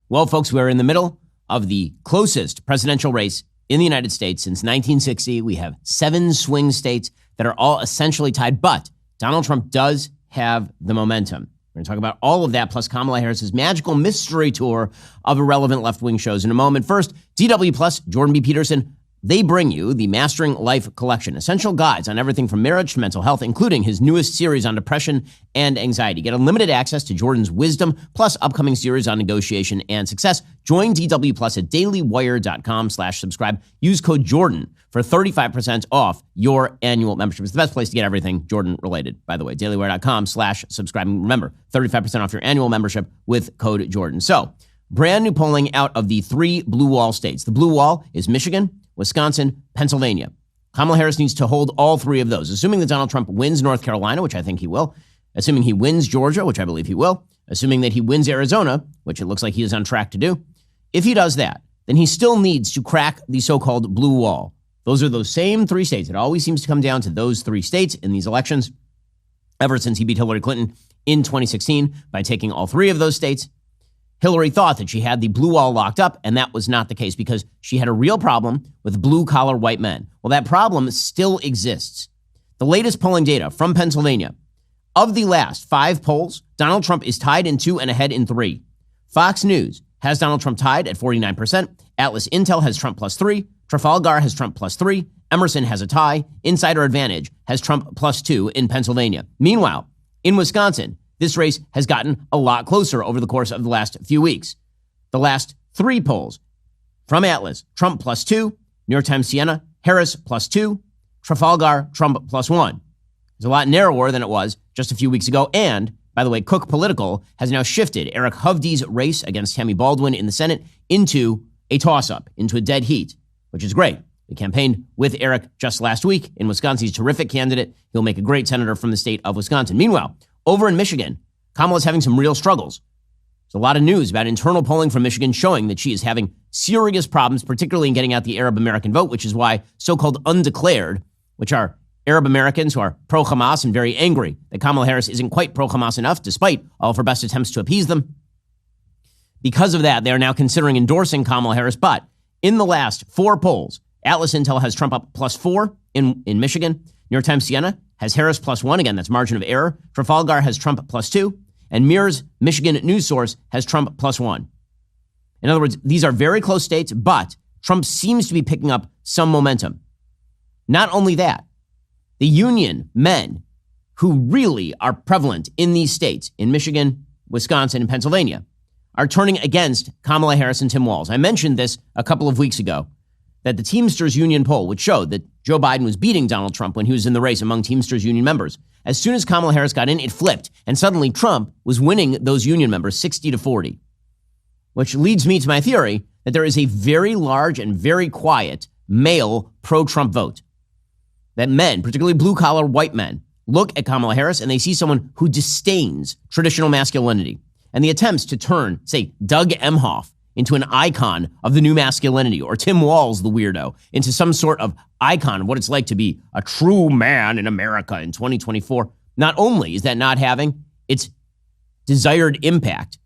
Well, folks, we're in the middle of the closest presidential race in the United States since 1960. We have 7 swing states that are all essentially tied, but Donald Trump does have the momentum. We're going to talk about all of that, plus Kamala Harris's magical mystery tour of irrelevant left-wing shows in a moment. First, DW Plus, Jordan B. Peterson, they bring you the Mastering Life collection, essential guides on everything from marriage to mental health, including his newest series on depression and anxiety. Get unlimited access to Jordan's wisdom, plus upcoming series on negotiation and success. Join DW Plus at dailywire.com/subscribe. Use code Jordan for 35% off your annual membership. It's the best place to get everything Jordan related, by the way, dailywire.com/subscribe. Remember, 35% off your annual membership with code Jordan. So, brand new polling out of the 3 blue wall states. The blue wall is Michigan, Wisconsin, Pennsylvania. Kamala Harris needs to hold all 3 of those, assuming that Donald Trump wins North Carolina, which I think he will, assuming he wins Georgia, which I believe he will, assuming that he wins Arizona, which it looks like he is on track to do. If he does that, then he still needs to crack the so-called blue wall. Those are those same 3 states. It always seems to come down to those 3 states in these elections ever since he beat Hillary Clinton in 2016 by taking all 3 of those states. Hillary thought that she had the blue wall locked up, and that was not the case because she had a real problem with blue-collar white men. Well, that problem still exists. The latest polling data from Pennsylvania, of the last 5 polls, Donald Trump is tied in 2 and ahead in 3. Fox News has Donald Trump tied at 49%. Atlas Intel has Trump plus 3. Trafalgar has Trump plus 3. Emerson has a tie. Insider Advantage has Trump plus 2 in Pennsylvania. Meanwhile, in Wisconsin, this race has gotten a lot closer over the course of the last few weeks. The last 3 polls from Atlas, Trump plus 2, New York Times Siena, Harris plus 2, Trafalgar, Trump plus 1. It's a lot narrower than it was just a few weeks ago. And, by the way, Cook Political has now shifted Eric Hovde's race against Tammy Baldwin in the Senate into a toss-up, into a dead heat, which is great. We campaigned with Eric just last week in Wisconsin. He's a terrific candidate. He'll make a great senator from the state of Wisconsin. Meanwhile, over in Michigan, Kamala's having some real struggles. There's a lot of news about internal polling from Michigan showing that she is having serious problems, particularly in getting out the Arab American vote, which is why so-called undeclared, which are Arab Americans who are pro-Hamas and very angry that Kamala Harris isn't quite pro-Hamas enough, despite all of her best attempts to appease them. Because of that, they are now considering endorsing Kamala Harris. But in the last 4 polls, Atlas Intel has Trump up plus 4 in Michigan. New York Times Siena has Harris plus 1. Again, that's margin of error. Trafalgar has Trump plus 2. And Mirror's Michigan news source has Trump plus 1. In other words, these are very close states, but Trump seems to be picking up some momentum. Not only that, the union men who really are prevalent in these states, in Michigan, Wisconsin, and Pennsylvania, are turning against Kamala Harris and Tim Walz. I mentioned this a couple of weeks ago, that the Teamsters union poll, which showed that Joe Biden was beating Donald Trump when he was in the race among Teamsters union members. As soon as Kamala Harris got in, it flipped, and suddenly Trump was winning those union members 60-40, which leads me to my theory that there is a very large and very quiet male pro-Trump vote. That men, particularly blue-collar white men, look at Kamala Harris and they see someone who disdains traditional masculinity. And the attempts to turn, say, Doug Emhoff into an icon of the new masculinity, or Tim Walz, the weirdo, into some sort of icon of what it's like to be a true man in America in 2024. Not only is that not having its desired impact,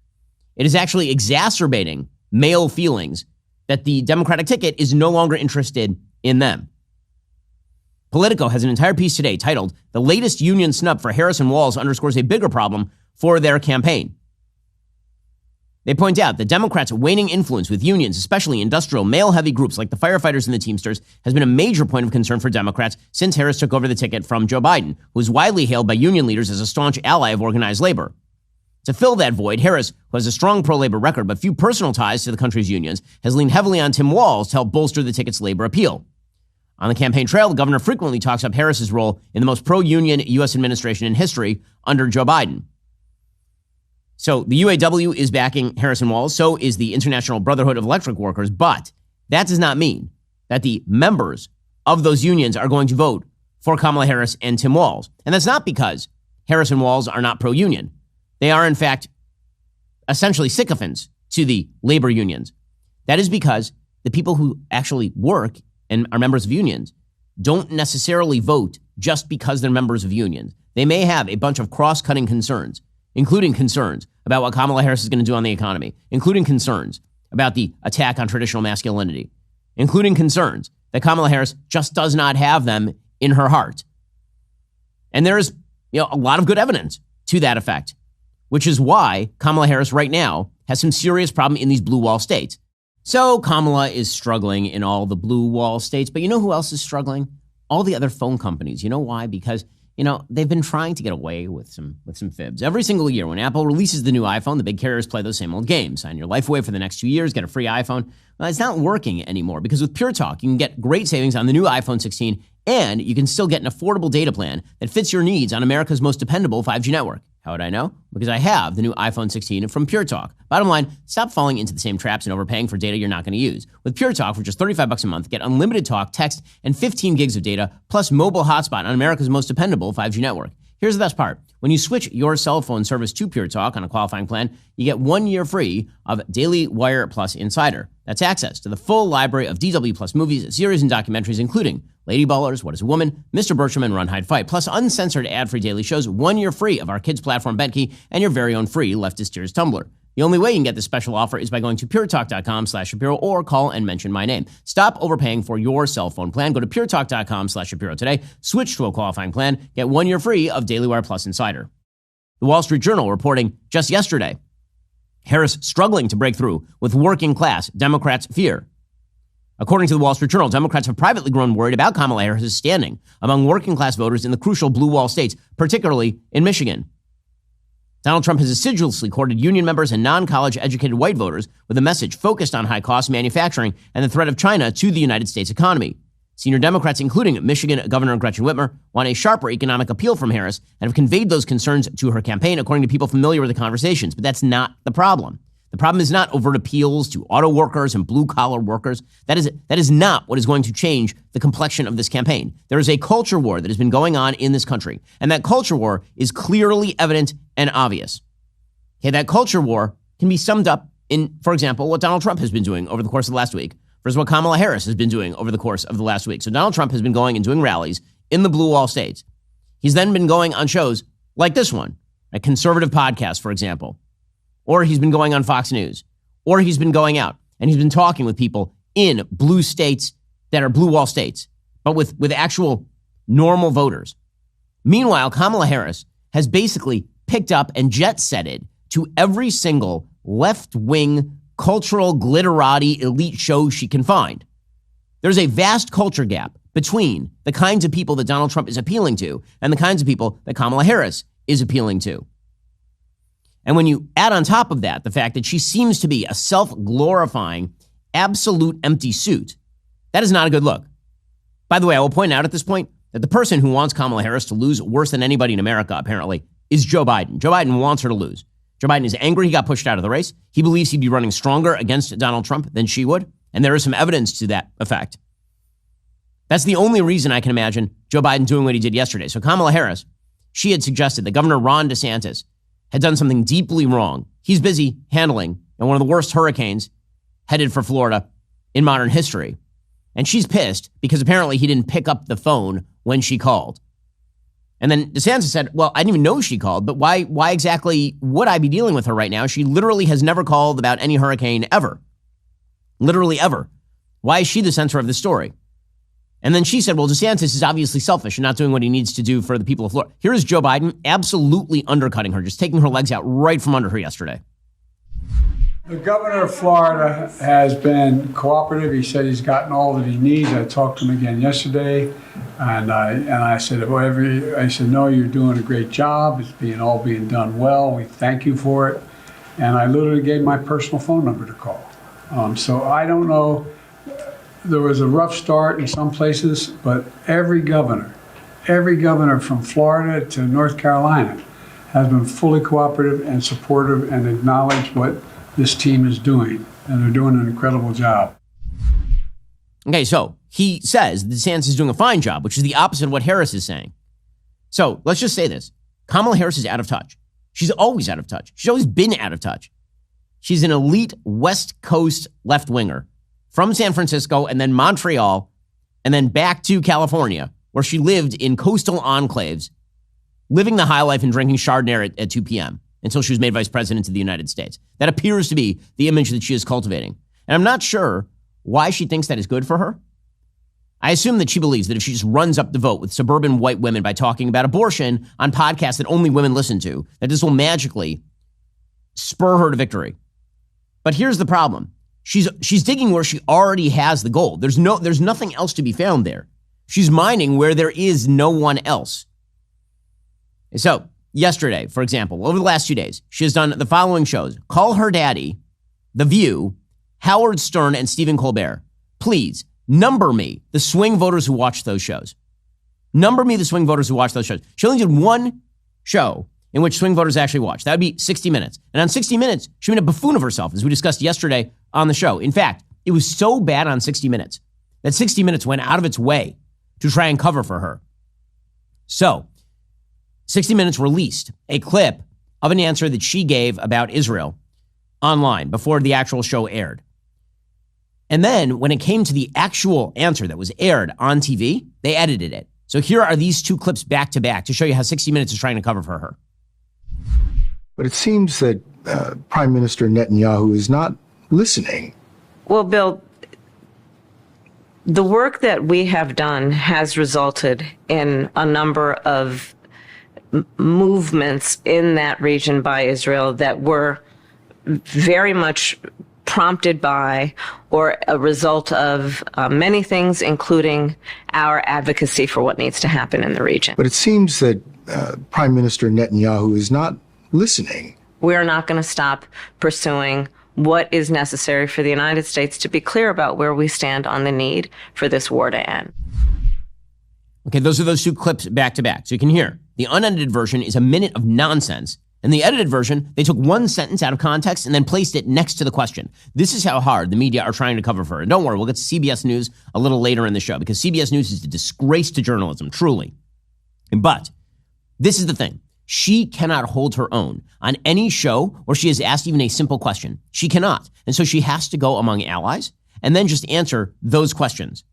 it is actually exacerbating male feelings that the Democratic ticket is no longer interested in them. Politico has an entire piece today titled, "The Latest Union Snub for Harris and Walz Underscores a Bigger Problem for Their Campaign." They point out that Democrats' waning influence with unions, especially industrial, male-heavy groups like the firefighters and the Teamsters, has been a major point of concern for Democrats since Harris took over the ticket from Joe Biden, who is widely hailed by union leaders as a staunch ally of organized labor. To fill that void, Harris, who has a strong pro-labor record but few personal ties to the country's unions, has leaned heavily on Tim Walz to help bolster the ticket's labor appeal. On the campaign trail, the governor frequently talks up Harris's role in the most pro-union U.S. administration in history under Joe Biden. So the UAW is backing Harris and Walz, so is the International Brotherhood of Electric Workers, but that does not mean that the members of those unions are going to vote for Kamala Harris and Tim Walz. And that's not because Harris and Walz are not pro-union. They are, in fact, essentially sycophants to the labor unions. That is because the people who actually work and are members of unions don't necessarily vote just because they're members of unions. They may have a bunch of cross-cutting concerns, including concerns about what Kamala Harris is going to do on the economy, including concerns about the attack on traditional masculinity, including concerns that Kamala Harris just does not have them in her heart. And there is, a lot of good evidence to that effect, which is why Kamala Harris right now has some serious problem in these blue wall states. So Kamala is struggling in all the blue wall states, but you know who else is struggling? All the other phone companies. You know why? Because they've been trying to get away with some fibs. Every single year when Apple releases the new iPhone, the big carriers play those same old games. Sign your life away for the next 2 years, get a free iPhone. Well, it's not working anymore because with Pure Talk, you can get great savings on the new iPhone 16, and you can still get an affordable data plan that fits your needs on America's most dependable 5G network. How would I know? Because I have the new iPhone 16 from Pure Talk. Bottom line, stop falling into the same traps and overpaying for data you're not going to use. With Pure Talk, for just $35 a month, get unlimited talk, text, and 15 gigs of data, plus mobile hotspot on America's most dependable 5G network. Here's the best part. When you switch your cell phone service to Pure Talk on a qualifying plan, you get 1 year free of Daily Wire Plus Insider. That's access to the full library of DW Plus movies, series, and documentaries, including Lady Ballers, What is a Woman, Mr. Bertram, and Run, Hide, Fight, plus uncensored ad-free daily shows, 1 year free of our kids' platform Bentkey, and your very own free Leftist Tears Tumblr. The only way you can get this special offer is by going to puretalk.com/Shapiro or call and mention my name. Stop overpaying for your cell phone plan. Go to puretalk.com/Shapiro today. Switch to a qualifying plan. Get 1 year free of Daily Wire Plus Insider. The Wall Street Journal reporting just yesterday, Harris struggling to break through with working class Democrats' fear. According to the Wall Street Journal, Democrats have privately grown worried about Kamala Harris' standing among working class voters in the crucial blue wall states, particularly in Michigan. Donald Trump has assiduously courted union members and non-college educated white voters with a message focused on high-cost manufacturing and the threat of China to the United States economy. Senior Democrats, including Michigan Governor Gretchen Whitmer, want a sharper economic appeal from Harris and have conveyed those concerns to her campaign, according to people familiar with the conversations. But that's not the problem. The problem is not overt appeals to auto workers and blue-collar workers. That is not what is going to change the complexion of this campaign. There is a culture war that has been going on in this country, and that culture war is clearly evident and obvious. Okay, that culture war can be summed up in, for example, what Donald Trump has been doing over the course of the last week versus what Kamala Harris has been doing over the course of the last week. So Donald Trump has been going and doing rallies in the blue wall states. He's then been going on shows like this one, a conservative podcast, for example. Or he's been going on Fox News, or he's been going out and he's been talking with people in blue states that are blue wall states, but with actual normal voters. Meanwhile, Kamala Harris has basically picked up and jet-setted to every single left-wing cultural glitterati elite show she can find. There's a vast culture gap between the kinds of people that Donald Trump is appealing to and the kinds of people that Kamala Harris is appealing to. And when you add on top of that the fact that she seems to be a self-glorifying, absolute empty suit, that is not a good look. By the way, I will point out at this point that the person who wants Kamala Harris to lose worse than anybody in America, apparently, is Joe Biden. Joe Biden wants her to lose. Joe Biden is angry he got pushed out of the race. He believes he'd be running stronger against Donald Trump than she would, and there is some evidence to that effect. That's the only reason I can imagine Joe Biden doing what he did yesterday. So Kamala Harris, she had suggested that Governor Ron DeSantis had done something deeply wrong. He's busy handling one of the worst hurricanes headed for Florida in modern history. And she's pissed because apparently he didn't pick up the phone when she called. And then DeSantis said, well, I didn't even know she called, but why exactly would I be dealing with her right now? She literally has never called about any hurricane ever. Literally ever. Why is she the center of the story? And then she said, well, DeSantis is obviously selfish and not doing what he needs to do for the people of Florida. Here is Joe Biden absolutely undercutting her, just taking her legs out right from under her yesterday. The governor of Florida has been cooperative. He said he's gotten all that he needs. I talked to him again yesterday, and I said, no, you're doing a great job. It's all being done well. We thank you for it. And I literally gave my personal phone number to call. So I don't know. There was a rough start in some places, but every governor from Florida to North Carolina has been fully cooperative and supportive and acknowledged what this team is doing, and they're doing an incredible job. Okay, so he says DeSantis is doing a fine job, which is the opposite of what Harris is saying. So let's just say this. Kamala Harris is out of touch. She's always out of touch. She's always been out of touch. She's an elite West Coast left-winger from San Francisco and then Montreal and then back to California, where she lived in coastal enclaves, living the high life and drinking Chardonnay at 2 p.m. until she was made vice president of the United States. That appears to be the image that she is cultivating. And I'm not sure why she thinks that is good for her. I assume that she believes that if she just runs up the vote with suburban white women by talking about abortion on podcasts that only women listen to, that this will magically spur her to victory. But here's the problem. She's digging where she already has the gold. There's nothing else to be found there. She's mining where there is no one else. So yesterday, for example, over the last 2 days, she has done the following shows: Call Her Daddy, The View, Howard Stern, and Stephen Colbert. Please number me the swing voters who watch those shows. Number me the swing voters who watch those shows. She only did one show in which swing voters actually watch. That would be 60 Minutes. And on 60 Minutes, she made a buffoon of herself, as we discussed yesterday on the show. In fact, it was so bad on 60 Minutes that 60 Minutes went out of its way to try and cover for her. So 60 Minutes released a clip of an answer that she gave about Israel online before the actual show aired. And then when it came to the actual answer that was aired on TV, they edited it. So here are these two clips back to back to show you how 60 Minutes is trying to cover for her. But it seems that Prime Minister Netanyahu is not listening. Well, Bill, the work that we have done has resulted in a number of movements in that region by Israel that were very much prompted by or a result of many things, including our advocacy for what needs to happen in the region. But it seems that Prime Minister Netanyahu is not listening. We're not going to stop pursuing what is necessary for the United States to be clear about where we stand on the need for this war to end. Okay, those are those two clips back to back. So you can hear the unedited version is a minute of nonsense. And the edited version, they took one sentence out of context and then placed it next to the question. This is how hard the media are trying to cover for her. And don't worry, we'll get to CBS News a little later in the show, because CBS News is a disgrace to journalism, truly. But this is the thing. She cannot hold her own on any show where she is asked even a simple question. She cannot. And so she has to go among allies and then just answer those questions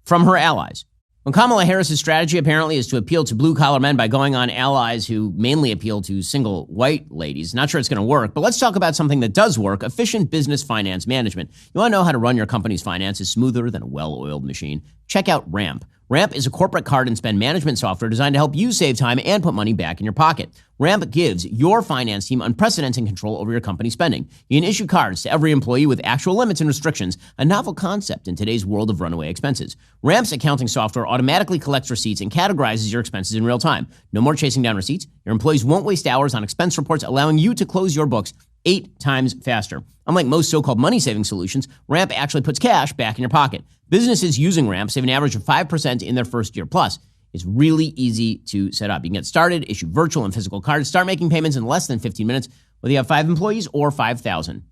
from her allies. When Kamala Harris's strategy apparently is to appeal to blue-collar men by going on allies who mainly appeal to single white ladies. Not sure it's going to work, but let's talk about something that does work: efficient business finance management. You want to know how to run your company's finances smoother than a well-oiled machine? Check out Ramp. Ramp is a corporate card and spend management software designed to help you save time and put money back in your pocket. Ramp gives your finance team unprecedented control over your company spending. You can issue cards to every employee with actual limits and restrictions, a novel concept in today's world of runaway expenses. Ramp's accounting software automatically collects receipts and categorizes your expenses in real time. No more chasing down receipts. Your employees won't waste hours on expense reports, allowing you to close your books 8 times faster. Unlike most so-called money-saving solutions, Ramp actually puts cash back in your pocket. Businesses using Ramp save an average of 5% in their first year. Plus, it's really easy to set up. You can get started, issue virtual and physical cards, start making payments in less than 15 minutes, whether you have 5 employees or 5,000.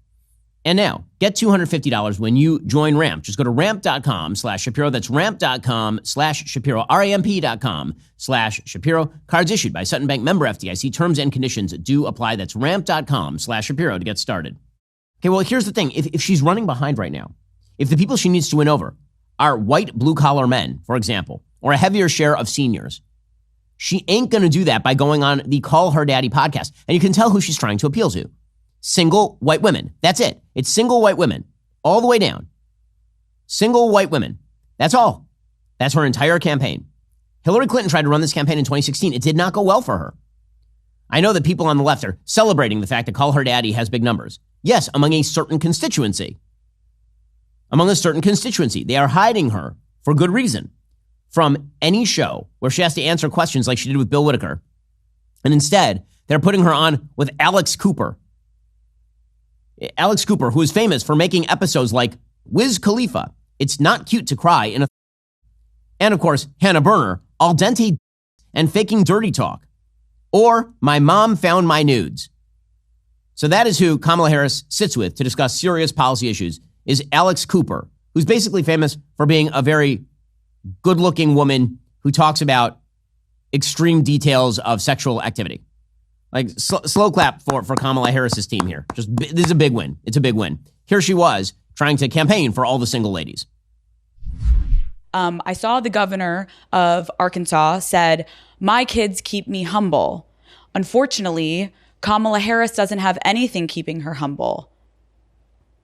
And now, get $250 when you join Ramp. Just go to ramp.com/Shapiro. That's ramp.com/Shapiro, ramp.com/Shapiro. Cards issued by Sutton Bank, member FDIC. Terms and conditions do apply. That's ramp.com/Shapiro to get started. Okay, well, here's the thing. If she's running behind right now, if the people she needs to win over are white blue-collar men, for example, or a heavier share of seniors, she ain't going to do that by going on the Call Her Daddy podcast. And you can tell who she's trying to appeal to. Single white women. That's it. It's single white women all the way down. Single white women. That's all. That's her entire campaign. Hillary Clinton tried to run this campaign in 2016. It did not go well for her. I know that people on the left are celebrating the fact that Call Her Daddy has big numbers. Yes, among a certain constituency. Among a certain constituency. They are hiding her, for good reason, from any show where she has to answer questions like she did with Bill Whitaker. And instead, they're putting her on with Alex Cooper. Alex Cooper, who is famous for making episodes like Wiz Khalifa, It's Not Cute to Cry in a... And of course, Hannah Berner, Al Dente and Faking Dirty Talk. Or My Mom Found My Nudes. So that is who Kamala Harris sits with to discuss serious policy issues, is Alex Cooper, who's basically famous for being a very good-looking woman who talks about extreme details of sexual activity. Like, slow clap for Kamala Harris's team here. This is a big win. It's a big win. Here she was trying to campaign for all the single ladies. I saw the governor of Arkansas said, "My kids keep me humble." Unfortunately, Kamala Harris doesn't have anything keeping her humble.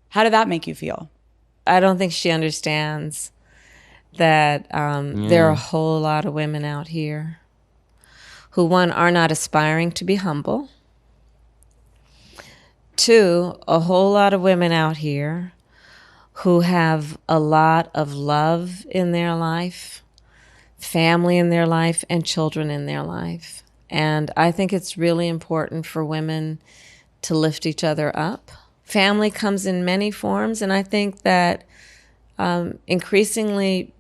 How did that make you feel? I don't think she understands that there are a whole lot of women out here who, one, are not aspiring to be humble. Two, a whole lot of women out here who have a lot of love in their life, family in their life, and children in their life. And I think it's really important for women to lift each other up. Family comes in many forms, and I think that increasingly,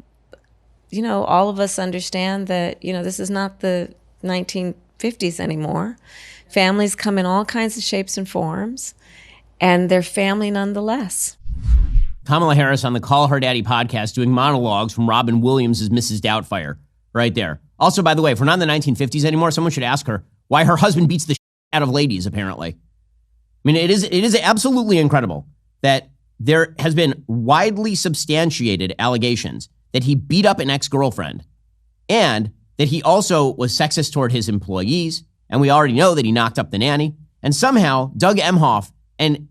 all of us understand that, this is not the 1950s anymore. Families come in all kinds of shapes and forms, and they're family nonetheless. Kamala Harris on the Call Her Daddy podcast doing monologues from Robin Williams as Mrs. Doubtfire right there. Also, by the way, if we're not in the 1950s anymore, someone should ask her why her husband beats the out of ladies, apparently. I mean, it is absolutely incredible that there has been widely substantiated allegations that he beat up an ex-girlfriend and that he also was sexist toward his employees. And we already know that he knocked up the nanny. And somehow Doug Emhoff and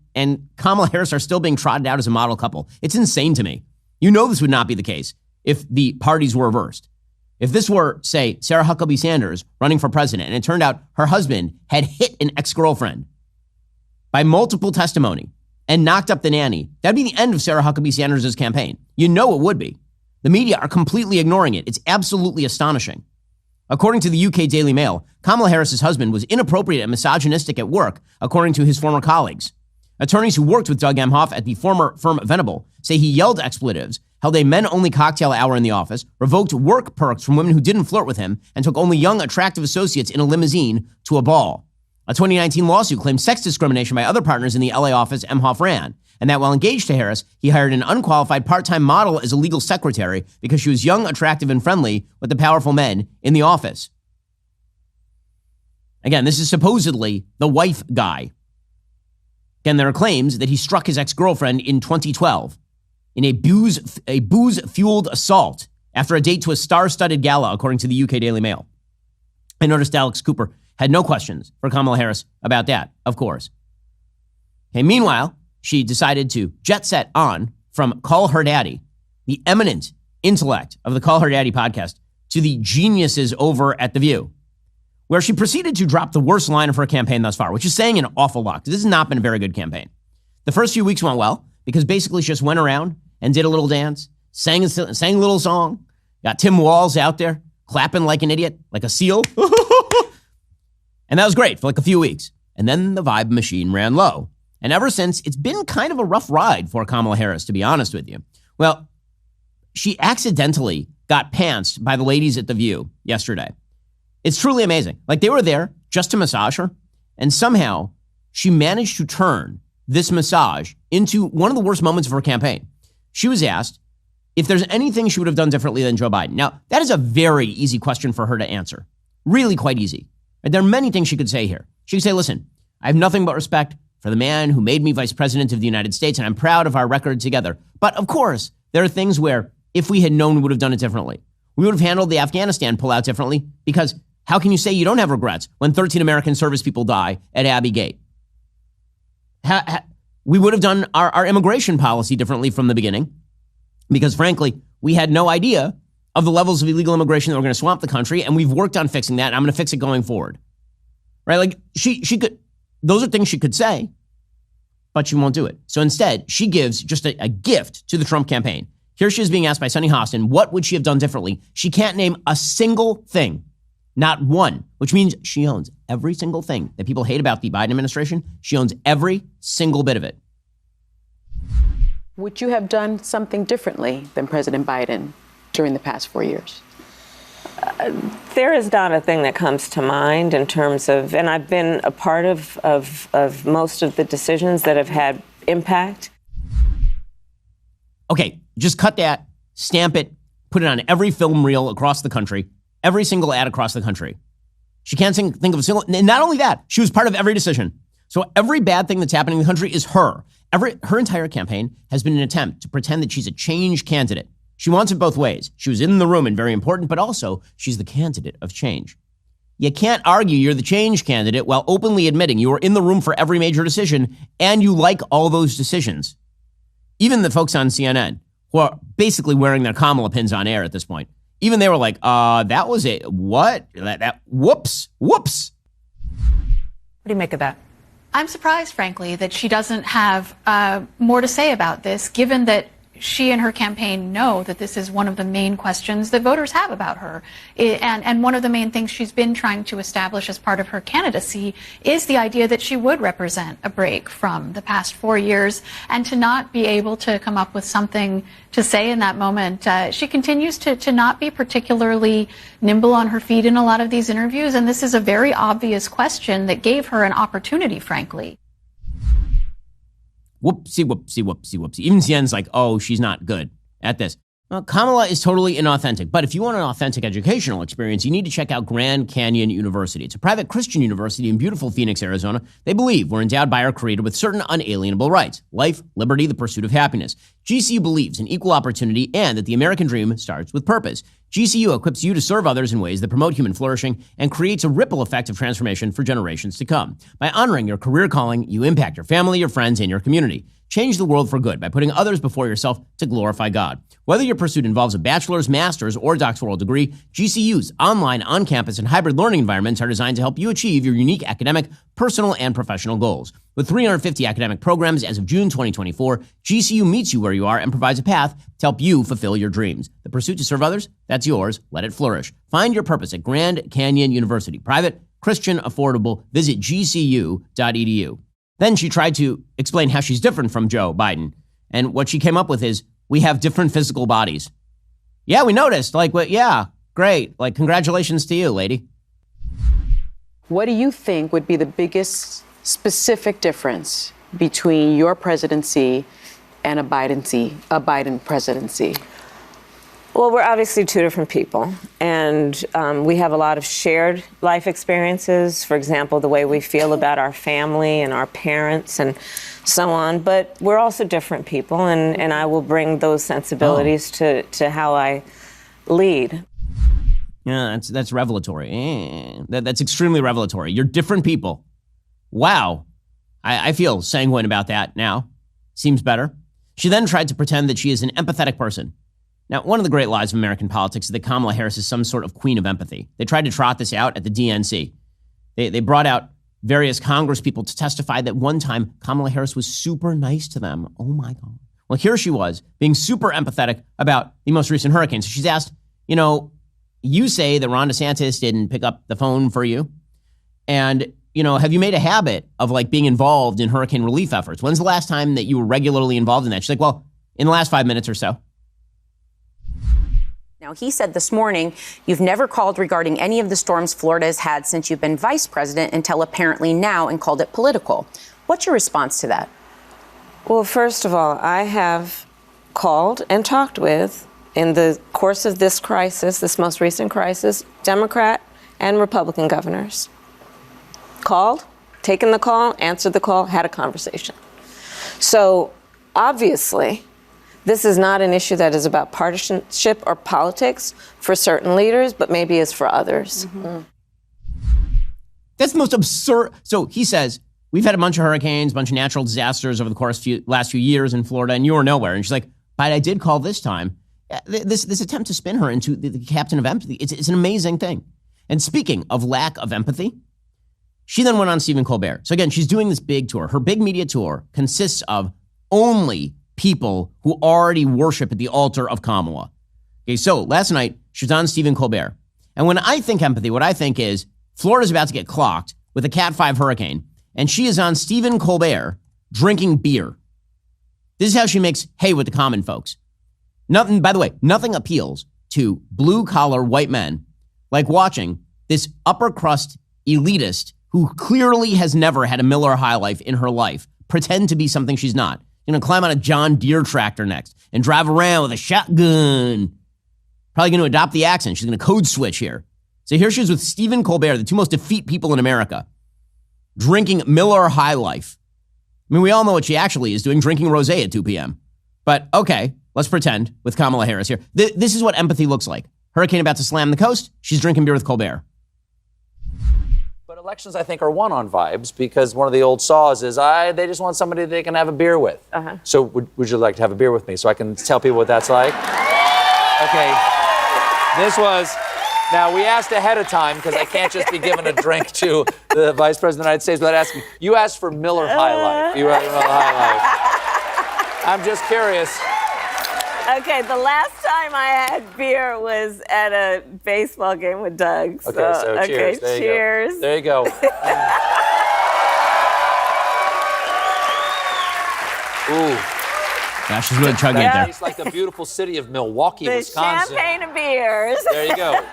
Kamala Harris are still being trotted out as a model couple. It's insane to me. This would not be the case if the parties were reversed. If this were, say, Sarah Huckabee Sanders running for president, and it turned out her husband had hit an ex-girlfriend by multiple testimony and knocked up the nanny, that'd be the end of Sarah Huckabee Sanders' campaign. It would be. The media are completely ignoring it. It's absolutely astonishing. According to the UK Daily Mail, Kamala Harris's husband was inappropriate and misogynistic at work, according to his former colleagues. Attorneys who worked with Doug Emhoff at the former firm Venable say he yelled expletives, held a men-only cocktail hour in the office, revoked work perks from women who didn't flirt with him, and took only young, attractive associates in a limousine to a ball. A 2019 lawsuit claimed sex discrimination by other partners in the LA office Emhoff ran, and that while engaged to Harris, he hired an unqualified part-time model as a legal secretary because she was young, attractive, and friendly with the powerful men in the office. Again, this is supposedly the wife guy. Again, there are claims that he struck his ex-girlfriend in 2012 in a booze-fueled assault after a date to a star-studded gala, according to the UK Daily Mail. I noticed Alex Cooper had no questions for Kamala Harris about that, of course. Okay, meanwhile, she decided to jet set on from Call Her Daddy, the eminent intellect of the Call Her Daddy podcast, to the geniuses over at The View, where she proceeded to drop the worst line of her campaign thus far, which is saying an awful lot. This has not been a very good campaign. The first few weeks went well because basically she just went around and did a little dance, sang a little song, got Tim Walz out there clapping like an idiot, like a seal. And that was great for like a few weeks. And then the vibe machine ran low. And ever since, it's been kind of a rough ride for Kamala Harris, to be honest with you. Well, she accidentally got pantsed by the ladies at The View yesterday. It's truly amazing. Like, they were there just to massage her, and somehow she managed to turn this massage into one of the worst moments of her campaign. She was asked if there's anything she would have done differently than Joe Biden. Now, that is a very easy question for her to answer. Really quite easy. There are many things she could say here. She could say, listen, I have nothing but respect for the man who made me vice president of the United States, and I'm proud of our record together. But of course, there are things where if we had known, we would have done it differently. We would have handled the Afghanistan pullout differently, because how can you say you don't have regrets when 13 American service people die at Abbey Gate? We would have done our immigration policy differently from the beginning, because frankly, we had no idea of the levels of illegal immigration that were going to swamp the country, and we've worked on fixing that, and I'm going to fix it going forward. Right? Like, she could, those are things she could say, but she won't do it. So instead, she gives just a gift to the Trump campaign. Here she is being asked by Sunny Hostin, what would she have done differently? She can't name a single thing, not one, which means she owns every single thing that people hate about the Biden administration. She owns every single bit of it. Would you have done something differently than President Biden during the past 4 years? There is not a thing that comes to mind in terms of, and I've been a part of most of the decisions that have had impact. Okay, just cut that, stamp it, put it on every film reel across the country, every single ad across the country. She can't think of a single, and not only that, she was part of every decision. So every bad thing that's happening in the country is her. Her entire campaign has been an attempt to pretend that she's a change candidate. She wants it both ways. She was in the room and very important, but also she's the candidate of change. You can't argue you're the change candidate while openly admitting you are in the room for every major decision and you like all those decisions. Even the folks on CNN, who are basically wearing their Kamala pins on air at this point, even they were like, that was it. What? Whoops. What do you make of that? I'm surprised, frankly, that she doesn't have more to say about this, given that she and her campaign know that this is one of the main questions that voters have about her. And one of the main things she's been trying to establish as part of her candidacy is the idea that she would represent a break from the past 4 years, and to not be able to come up with something to say in that moment. She continues to not be particularly nimble on her feet in a lot of these interviews, and this is a very obvious question that gave her an opportunity, frankly. Whoopsie, whoopsie, whoopsie, whoopsie. Even CNN's like, oh, she's not good at this. Well, Kamala is totally inauthentic. But if you want an authentic educational experience, you need to check out Grand Canyon University. It's a private Christian university in beautiful Phoenix, Arizona. They believe we're endowed by our Creator with certain unalienable rights: life, liberty, the pursuit of happiness. GCU believes in equal opportunity and that the American dream starts with purpose. GCU equips you to serve others in ways that promote human flourishing and creates a ripple effect of transformation for generations to come. By honoring your career calling, you impact your family, your friends, and your community. Change the world for good by putting others before yourself to glorify God. Whether your pursuit involves a bachelor's, master's, or doctoral degree, GCU's online, on-campus, and hybrid learning environments are designed to help you achieve your unique academic, personal, and professional goals. With 350 academic programs as of June 2024, GCU meets you where you are and provides a path to help you fulfill your dreams. The pursuit to serve others, that's yours. Let it flourish. Find your purpose at Grand Canyon University. Private, Christian, affordable. Visit gcu.edu. Then she tried to explain how she's different from Joe Biden. And what she came up with is, we have different physical bodies. Yeah, we noticed. Yeah, great. Congratulations to you, lady. What do you think would be the biggest specific difference between your presidency and a Biden presidency? Well, we're obviously two different people, and we have a lot of shared life experiences. For example, the way we feel about our family and our parents and so on. But we're also different people, and I will bring those sensibilities to how I lead. Yeah, that's revelatory. That's extremely revelatory. You're different people. Wow. I feel sanguine about that now. Seems better. She then tried to pretend that she is an empathetic person. Now, one of the great lies of American politics is that Kamala Harris is some sort of queen of empathy. They tried to trot this out at the DNC. They brought out various Congress people to testify that one time Kamala Harris was super nice to them. Oh my God. Well, here she was being super empathetic about the most recent hurricane. So she's asked, you say that Ron DeSantis didn't pick up the phone for you. And, have you made a habit of being involved in hurricane relief efforts? When's the last time that you were regularly involved in that? She's like, well, in the last 5 minutes or so. Now, he said this morning, you've never called regarding any of the storms Florida has had since you've been vice president until apparently now, and called it political. What's your response to that? Well, first of all, I have called and talked with, in the course of this crisis, this most recent crisis, Democrat and Republican governors. Called, taken the call, answered the call, had a conversation. So obviously, this is not an issue that is about partisanship or politics for certain leaders, but maybe is for others. Mm-hmm. That's the most absurd. So he says, we've had a bunch of hurricanes, a bunch of natural disasters over the course of last few years in Florida, and you were nowhere. And she's like, but I did call this time. This attempt to spin her into the captain of empathy, it's an amazing thing. And speaking of lack of empathy, she then went on Stephen Colbert. So again, she's doing this big tour. Her big media tour consists of only people who already worship at the altar of Kamala. Okay, so last night, she was on Stephen Colbert. And when I think empathy, what I think is Florida's about to get clocked with a Cat 5 hurricane, and she is on Stephen Colbert drinking beer. This is how she makes hay with the common folks. Nothing, by the way, nothing appeals to blue-collar white men like watching this upper-crust elitist who clearly has never had a Miller High Life in her life pretend to be something she's not. Going to climb on a John Deere tractor next and drive around with a shotgun. Probably going to adopt the accent. She's going to code switch here. So here she is with Stephen Colbert, the two most effete people in America, drinking Miller High Life. I mean, we all know what she actually is doing, drinking rosé at 2 p.m. But okay, let's pretend with Kamala Harris here. This is what empathy looks like. Hurricane about to slam the coast. She's drinking beer with Colbert. elections, I think, are won on vibes because one of the old saws is they just want somebody they can have a beer with. So would you like to have a beer with me so I can tell people what that's like? Okay. This was... Now, we asked ahead of time because I can't just be giving a drink to the Vice President of the United States without asking. You asked for Miller High Life. You asked for Miller High Life. I'm just curious. Okay, the last time I had beer was at a baseball game with Doug. So cheers. Cheers. There you go. Ooh. Gosh, she's really chugging it there. It's like the beautiful city of Milwaukee, Wisconsin. Champagne and beers. There you go.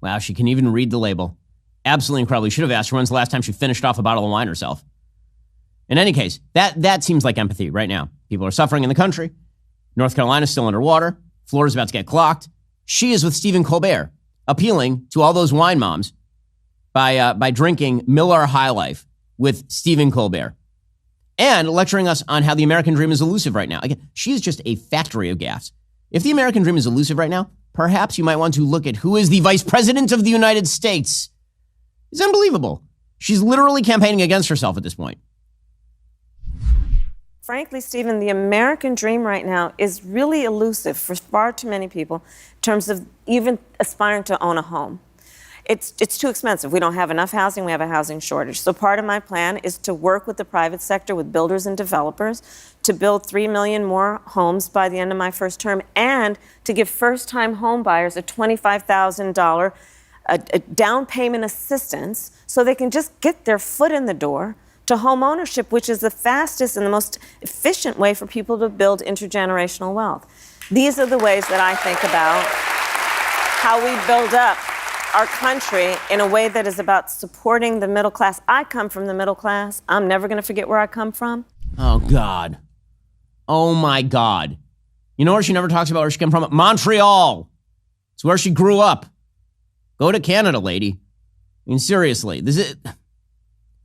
Wow, she can even read the label. Absolutely incredible. You should have asked her when's the last time she finished off a bottle of wine herself. In any case, that seems like empathy right now. People are suffering in the country. North Carolina's still underwater. Florida's about to get clocked. She is with Stephen Colbert, appealing to all those wine moms by drinking Miller High Life with Stephen Colbert. And lecturing us on how the American dream is elusive right now. Again, she is just a factory of gaffes. If the American dream is elusive right now, perhaps you might want to look at who is the Vice President of the United States. It's unbelievable. She's literally campaigning against herself at this point. Frankly, Stephen, the American dream right now is really elusive for far too many people in terms of even aspiring to own a home. It's too expensive. We don't have enough housing. We have a housing shortage. So part of my plan is to work with the private sector, with builders and developers, to build 3 million more homes by the end of my first term, and to give first-time home buyers a $25,000 a down payment assistance so they can just get their foot in the door to home ownership, which is the fastest and the most efficient way for people to build intergenerational wealth. These are the ways that I think about how we build up our country in a way that is about supporting the middle class. I come from the middle class. I'm never going to forget where I come from. Oh, God. Oh, my God. You know where she never talks about where she came from? Montreal. It's where she grew up. Go to Canada, lady. I mean, seriously, the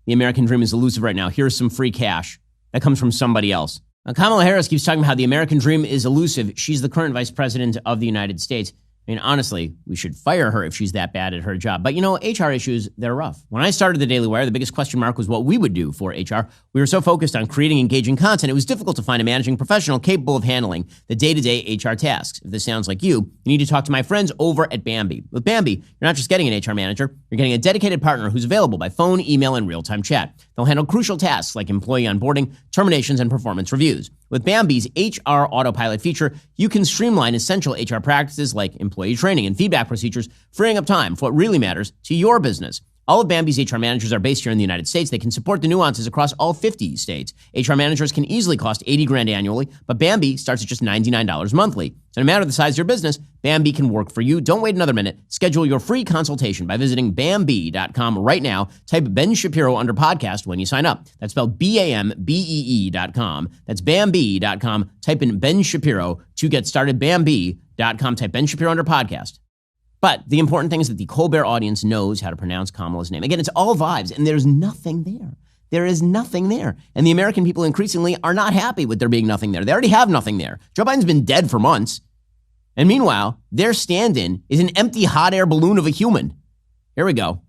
American dream is elusive right now. Here's some free cash. That comes from somebody else. Now, Kamala Harris keeps talking about how the American dream is elusive. She's the current vice president of the United States. I mean, honestly, we should fire her if she's that bad at her job. But, you know, HR issues, they're rough. When I started the Daily Wire, the biggest question mark was what we would do for HR. We were so focused on creating engaging content, it was difficult to find a managing professional capable of handling the day-to-day HR tasks. If this sounds like you need to talk to my friends over at Bambee. With Bambee, you're not just getting an HR manager, you're getting a dedicated partner who's available by phone, email, and real-time chat. They'll handle crucial tasks like employee onboarding, terminations, and performance reviews. With Bambee's HR Autopilot feature, you can streamline essential HR practices like employee training and feedback procedures, freeing up time for what really matters to your business. All of Bambee's HR managers are based here in the United States. They can support the nuances across all 50 states. HR managers can easily cost $80,000 annually, but Bambee starts at just $99 monthly. So no matter the size of your business, Bambee can work for you. Don't wait another minute. Schedule your free consultation by visiting Bambee.com right now. Type Ben Shapiro under podcast when you sign up. That's spelled BAMBEE.com. That's Bambee.com. Type in Ben Shapiro to get started. Bambee.com. Type Ben Shapiro under podcast. But the important thing is that the Colbert audience knows how to pronounce Kamala's name. Again, it's all vibes, and there's nothing there. There is nothing there. And the American people increasingly are not happy with there being nothing there. They already have nothing there. Joe Biden's been dead for months. And meanwhile, their stand-in is an empty hot air balloon of a human. Here we go.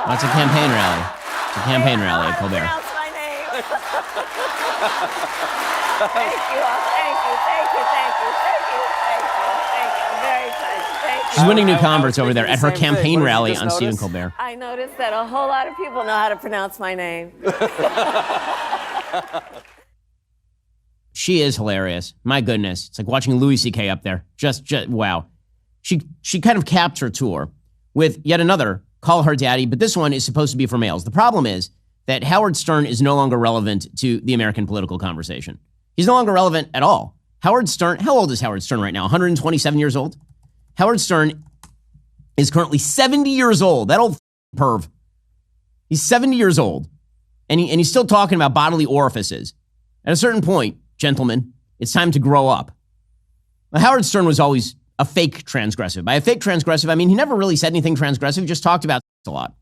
That's a campaign rally. It's a campaign rally at Colbert. Thank you. I'm very excited. Thank you. She's winning new converts over there at her campaign rally on Stephen Colbert. I noticed that a whole lot of people know how to pronounce my name. She is hilarious. My goodness. It's like watching Louis C.K. up there. Just wow. She kind of capped her tour with yet another Call Her Daddy, but this one is supposed to be for males. The problem is that Howard Stern is no longer relevant to the American political conversation. He's no longer relevant at all. Howard Stern, how old is Howard Stern right now? 127 years old? Howard Stern is currently 70 years old. That old perv. He's 70 years old. And he's still talking about bodily orifices. At a certain point, gentlemen, it's time to grow up. Now, Howard Stern was always a fake transgressive. By a fake transgressive, I mean he never really said anything transgressive. He just talked about a lot,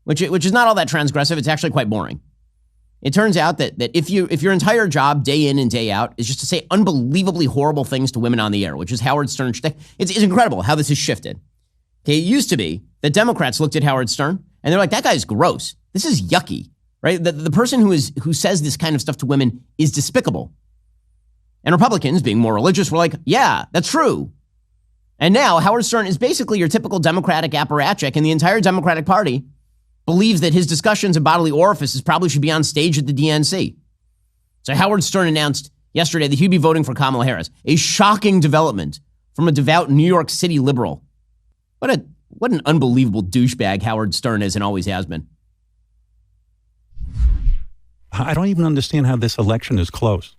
which is not all that transgressive. It's actually quite boring. It turns out that if your entire job day in and day out is just to say unbelievably horrible things to women on the air, which is Howard Stern's shtick, it's incredible how this has shifted. Okay, it used to be that Democrats looked at Howard Stern and they're like, that guy's gross. This is yucky, right? The person who says this kind of stuff to women is despicable. And Republicans, being more religious, were like, yeah, that's true. And now Howard Stern is basically your typical Democratic apparatchik, and the entire Democratic Party believes that his discussions of bodily orifices probably should be on stage at the DNC. So Howard Stern announced yesterday that he'd be voting for Kamala Harris, a shocking development from a devout New York City liberal. What an unbelievable douchebag Howard Stern is and always has been. I don't even understand how this election is close.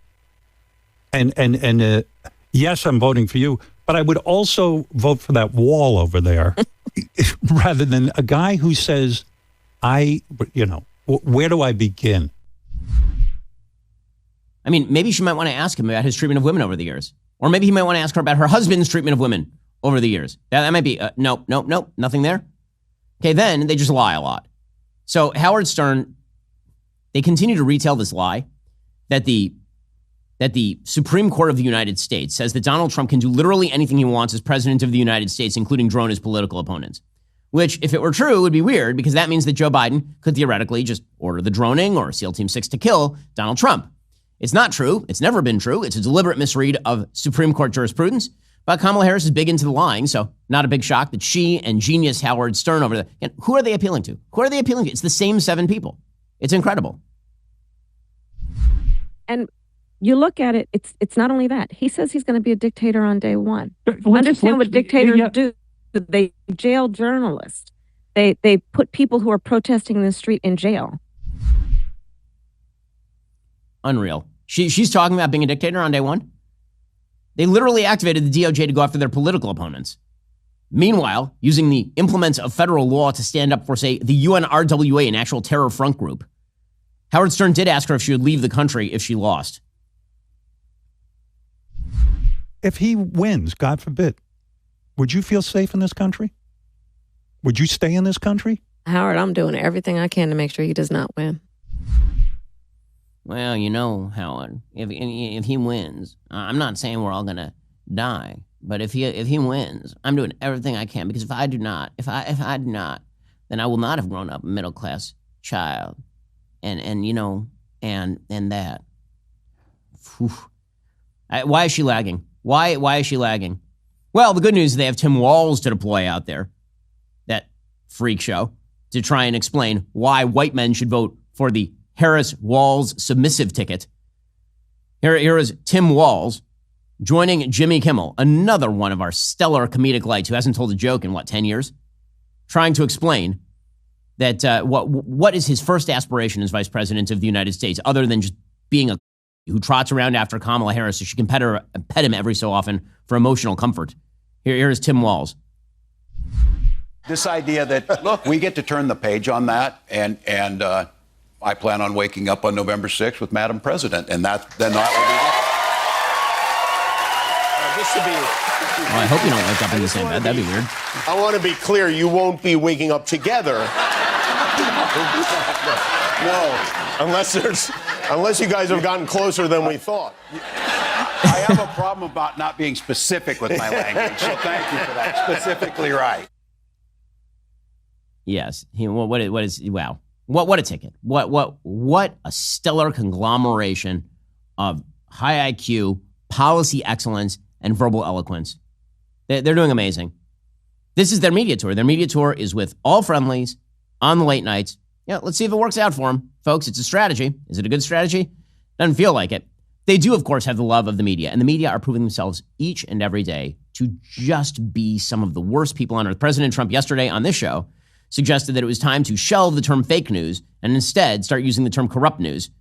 And yes, I'm voting for you, but I would also vote for that wall over there rather than a guy who says, where do I begin? I mean, maybe she might want to ask him about his treatment of women over the years. Or maybe he might want to ask her about her husband's treatment of women over the years. That might be, nope, nothing there. Okay, then they just lie a lot. So Howard Stern, they continue to retell this lie that the Supreme Court of the United States says that Donald Trump can do literally anything he wants as president of the United States, including drone his political opponents. Which, if it were true, would be weird because that means that Joe Biden could theoretically just order the droning or SEAL Team 6 to kill Donald Trump. It's not true. It's never been true. It's a deliberate misread of Supreme Court jurisprudence. But Kamala Harris is big into the lying, so not a big shock that she and genius Howard Stern over there. And who are they appealing to? Who are they appealing to? It's the same 7 people. It's incredible. And you look at it, it's not only that. He says he's going to be a dictator on day one. Understand what dictators do. They jail journalists. They put people who are protesting in the street in jail. Unreal. She's talking about being a dictator on day one. They literally activated the DOJ to go after their political opponents. Meanwhile, using the implements of federal law to stand up for, say, the UNRWA, an actual terror front group. Howard Stern did ask her if she would leave the country if she lost. If he wins, God forbid, would you feel safe in this country? Would you stay in this country? Howard, I'm doing everything I can to make sure he does not win. Well, Howard, if he wins, I'm not saying we're all going to die, but if he wins, I'm doing everything I can, because if I do not, then I will not have grown up a middle-class child. And that. Whew. Why is she lagging? Why is she lagging? Well, the good news is they have Tim Walz to deploy out there, that freak show, to try and explain why white men should vote for the Harris-Walz submissive ticket. Here is Tim Walz joining Jimmy Kimmel, another one of our stellar comedic lights who hasn't told a joke in, 10 years? Trying to explain that what is his first aspiration as vice president of the United States, other than just being a who trots around after Kamala Harris so she can pet him every so often for emotional comfort. Here's Tim Walz. This idea that, look, we get to turn the page on that, and I plan on waking up on November 6th with Madam President, and then that will be Just to be, well, I hope you don't wake up in the same bed. That'd be weird. I want to be clear, you won't be waking up together. No, unless you guys have gotten closer than we thought. I have a problem about not being specific with my language, so thank you for that. Specifically right. Yes. What a ticket. What a stellar conglomeration of high IQ, policy excellence, and verbal eloquence. They're doing amazing. This is their media tour. Their media tour is with all friendlies on the late nights. Yeah, let's see if it works out for them. Folks, it's a strategy. Is it a good strategy? Doesn't feel like it. They do, of course, have the love of the media, and the media are proving themselves each and every day to just be some of the worst people on earth. President Trump yesterday on this show suggested that it was time to shelve the term fake news and instead start using the term corrupt news.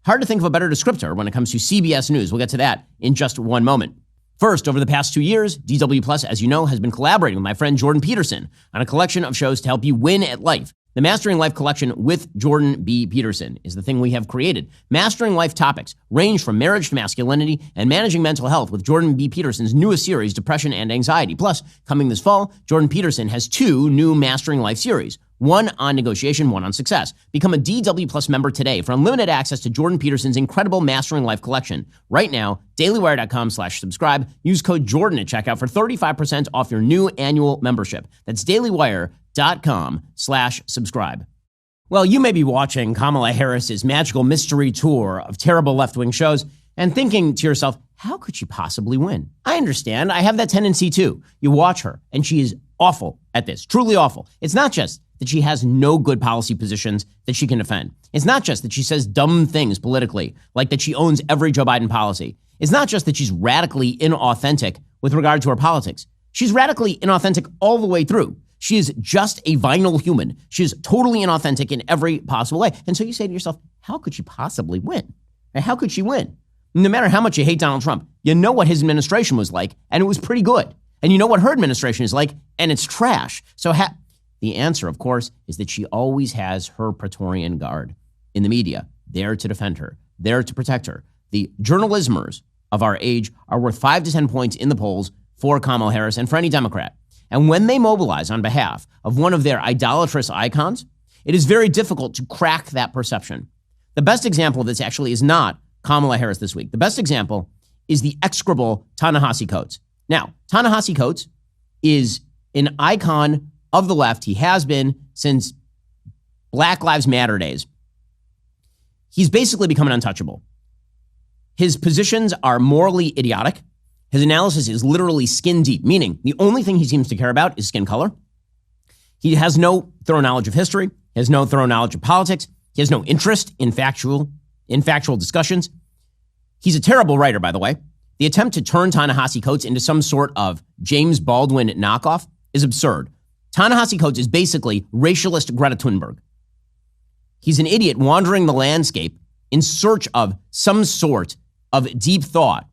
Hard to think of a better descriptor when it comes to CBS News. We'll get to that in just one moment. First, over the past 2 years, DW Plus, as you know, has been collaborating with my friend Jordan Peterson on a collection of shows to help you win at life. The Mastering Life collection with Jordan B. Peterson is the thing we have created. Mastering Life topics range from marriage to masculinity and managing mental health with Jordan B. Peterson's newest series, Depression and Anxiety. Plus, coming this fall, Jordan Peterson has 2 new Mastering Life series. One on negotiation, one on success. Become a DW Plus member today for unlimited access to Jordan Peterson's incredible Mastering Life collection. Right now, dailywire.com/subscribe. Use code Jordan at checkout for 35% off your new annual membership. That's dailywire.com/subscribe. Well, you may be watching Kamala Harris's magical mystery tour of terrible left-wing shows and thinking to yourself, how could she possibly win? I understand. I have that tendency too. You watch her, and she is awful at this, truly awful. It's not just that she has no good policy positions that she can defend. It's not just that she says dumb things politically, like that she owns every Joe Biden policy. It's not just that she's radically inauthentic with regard to her politics. She's radically inauthentic all the way through. She is just a vinyl human. She is totally inauthentic in every possible way. And so you say to yourself, how could she possibly win? And how could she win? No matter how much you hate Donald Trump, you know what his administration was like, and it was pretty good. And you know what her administration is like, and it's trash. So the answer, of course, is that she always has her Praetorian Guard in the media, there to defend her, there to protect her. The journalismers of our age are worth 5 to 10 points in the polls for Kamala Harris and for any Democrat. And when they mobilize on behalf of one of their idolatrous icons, it is very difficult to crack that perception. The best example of this actually is not Kamala Harris this week. The best example is the execrable Ta-Nehisi Coates. Now, Ta-Nehisi Coates is an icon of the left. He has been since Black Lives Matter days. He's basically become an untouchable. His positions are morally idiotic. His analysis is literally skin deep, meaning the only thing he seems to care about is skin color. He has no thorough knowledge of history. He has no thorough knowledge of politics. He has no interest in factual discussions. He's a terrible writer, by the way. The attempt to turn Ta-Nehisi Coates into some sort of James Baldwin knockoff is absurd. Ta-Nehisi Coates is basically racialist Greta Thunberg. He's an idiot wandering the landscape in search of some sort of deep thought,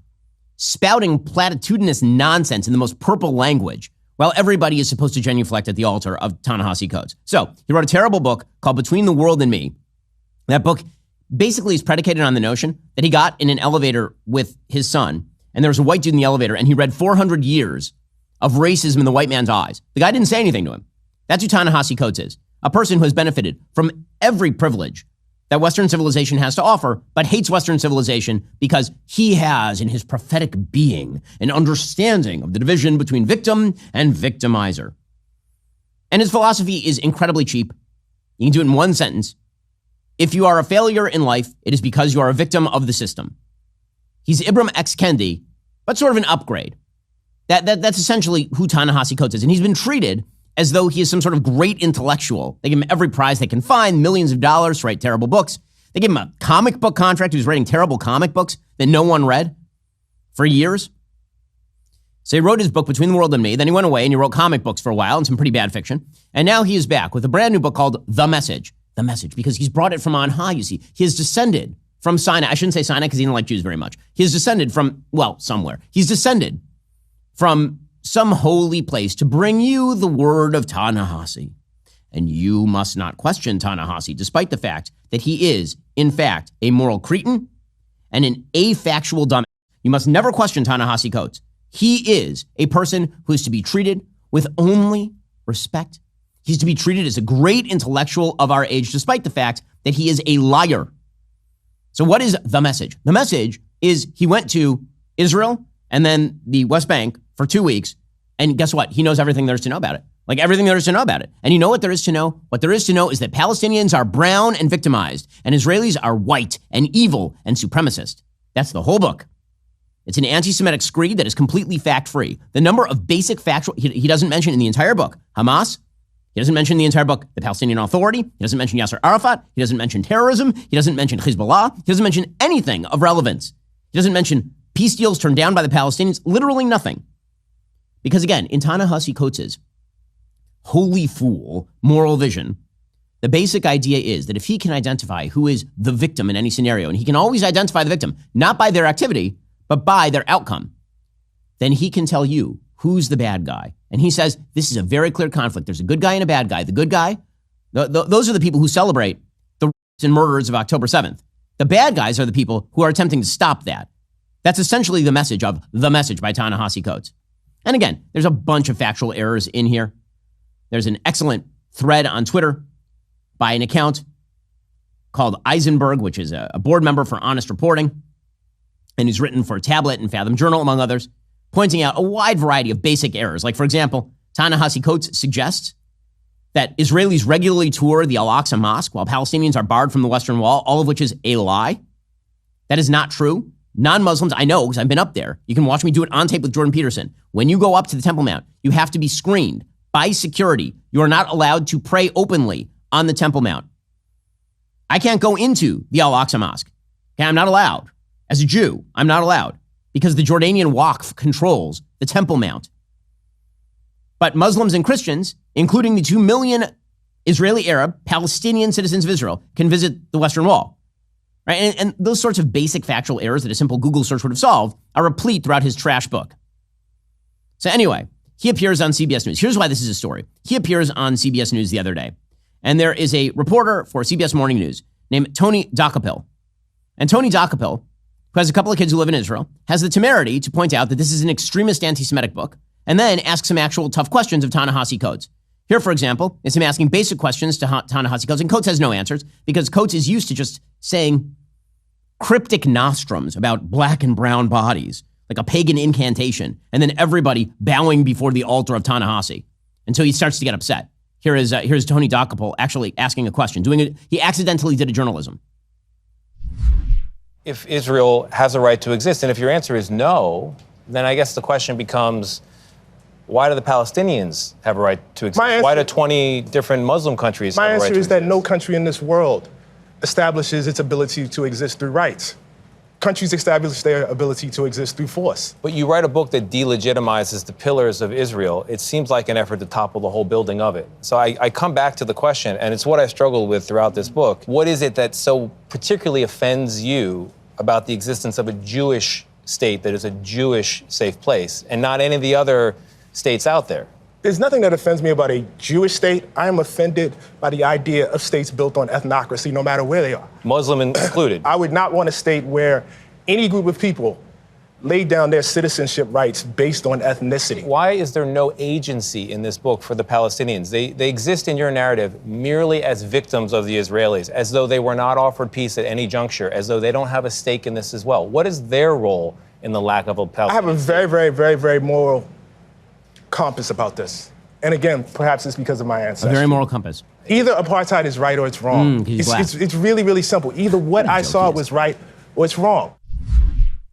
spouting platitudinous nonsense in the most purple language, while everybody is supposed to genuflect at the altar of Ta-Nehisi Coates. So he wrote a terrible book called Between the World and Me. That book basically is predicated on the notion that he got in an elevator with his son, and there was a white dude in the elevator, and he read 400 years of racism in the white man's eyes. The guy didn't say anything to him. That's who Ta-Nehisi Coates is, a person who has benefited from every privilege that Western civilization has to offer, but hates Western civilization because he has in his prophetic being an understanding of the division between victim and victimizer. And his philosophy is incredibly cheap. You can do it in one sentence. If you are a failure in life, it is because you are a victim of the system. He's Ibram X. Kendi, but sort of an upgrade. That's essentially who Ta-Nehisi Coates is. And he's been treated as though he is some sort of great intellectual. They give him every prize they can find, millions of dollars to write terrible books. They give him a comic book contract. He was writing terrible comic books that no one read for years. So he wrote his book, Between the World and Me. Then he went away and he wrote comic books for a while and some pretty bad fiction. And now he is back with a brand new book called The Message. The Message, because he's brought it from on high, you see. He has descended from Sinai. I shouldn't say Sinai because he didn't like Jews very much. He has descended from, well, somewhere. He's descended from some holy place to bring you the word of Ta-Nehisi. And you must not question Ta-Nehisi, despite the fact that he is, in fact, a moral cretin and an afactual dumbass. You must never question Ta-Nehisi Coates. He is a person who is to be treated with only respect. He's to be treated as a great intellectual of our age, despite the fact that he is a liar. So what is the message? The message is he went to Israel and then the West Bank for 2 weeks. And guess what? He knows everything there is to know about it. Like everything there is to know about it. And you know what there is to know? What there is to know is that Palestinians are brown and victimized, and Israelis are white and evil and supremacist. That's the whole book. It's an anti-Semitic screed that is completely fact-free. The number of basic factual, he doesn't mention in the entire book Hamas. He doesn't mention in the entire book the Palestinian Authority. He doesn't mention Yasser Arafat. He doesn't mention terrorism. He doesn't mention Hezbollah. He doesn't mention anything of relevance. He doesn't mention peace deals turned down by the Palestinians. Literally nothing. Because again, in Ta-Nehisi Coates' holy fool moral vision, the basic idea is that if he can identify who is the victim in any scenario, and he can always identify the victim, not by their activity, but by their outcome, then he can tell you who's the bad guy. And he says, this is a very clear conflict. There's a good guy and a bad guy. The good guy, Those are the people who celebrate the rapes and murders of October 7th. The bad guys are the people who are attempting to stop that. That's essentially the message of The Message by Ta-Nehisi Coates. And again, there's a bunch of factual errors in here. There's an excellent thread on Twitter by an account called Eisenberg, which is a board member for Honest Reporting, and he's written for Tablet and Fathom Journal, among others, pointing out a wide variety of basic errors. Like, for example, Ta-Nehisi Coates suggests that Israelis regularly tour the Al-Aqsa Mosque while Palestinians are barred from the Western Wall, all of which is a lie. That is not true. Non-Muslims, I know because I've been up there. You can watch me do it on tape with Jordan Peterson. When you go up to the Temple Mount, you have to be screened by security. You are not allowed to pray openly on the Temple Mount. I can't go into the Al-Aqsa Mosque. Okay, I'm not allowed. As a Jew, I'm not allowed because the Jordanian Waqf controls the Temple Mount. But Muslims and Christians, including the 2 million Israeli Arab Palestinian citizens of Israel, can visit the Western Wall. Right? And those sorts of basic factual errors that a simple Google search would have solved are replete throughout his trash book. So anyway, he appears on CBS News. Here's why this is a story. He appears on CBS News the other day. And there is a reporter for CBS Morning News named Tony Dokoupil. And Tony Dokoupil, who has a couple of kids who live in Israel, has the temerity to point out that this is an extremist anti-Semitic book, and then ask some actual tough questions of Ta-Nehisi Coates. Here, for example, is him asking basic questions to Ta-Nehisi Coates, and Coates has no answers because Coates is used to just saying cryptic nostrums about black and brown bodies, like a pagan incantation, and then everybody bowing before the altar of Ta-Nehisi until he starts to get upset. Here's Tony Dokoupil actually asking a question. He accidentally did a journalism. If Israel has a right to exist, and if your answer is no, then I guess the question becomes, why do the Palestinians have a right to exist? Why do 20 different Muslim countries have a right to exist? My answer is that no country in this world establishes its ability to exist through rights. Countries establish their ability to exist through force. But you write a book that delegitimizes the pillars of Israel. It seems like an effort to topple the whole building of it. So I come back to the question, and it's what I struggled with throughout this book. What is it that so particularly offends you about the existence of a Jewish state that is a Jewish safe place and not any of the other states out there? There's nothing that offends me about a Jewish state. I am offended by the idea of states built on ethnocracy, no matter where they are. Muslim included. I would not want a state where any group of people lay down their citizenship rights based on ethnicity. Why is there no agency in this book for the Palestinians? They exist in your narrative merely as victims of the Israelis, as though they were not offered peace at any juncture, as though they don't have a stake in this as well. What is their role in the lack of a Palestinian? I have a very, very, very, very moral compass about this. And again, perhaps it's because of my ancestry. A very moral compass. Either apartheid is right or it's wrong. It's really, really simple. Either what I saw was right or it's wrong.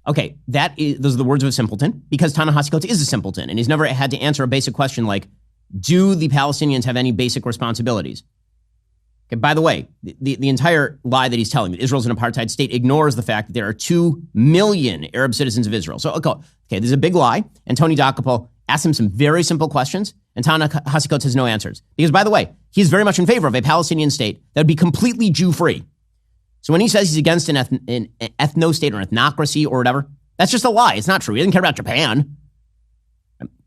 Okay, those are the words of a simpleton, because Ta-Nehisi Coates is a simpleton, and he's never had to answer a basic question like, do the Palestinians have any basic responsibilities? Okay, by the way, the entire lie that he's telling, that Israel's an apartheid state, ignores the fact that there are 2 million Arab citizens of Israel. So, okay, this is a big lie, and Tony Dokoupil asked him some very simple questions, and Ta-Nehisi Coates has no answers. Because, by the way, he's very much in favor of a Palestinian state that would be completely Jew-free. So when he says he's against an ethno-state or ethnocracy or whatever, that's just a lie. It's not true. He doesn't care about Japan.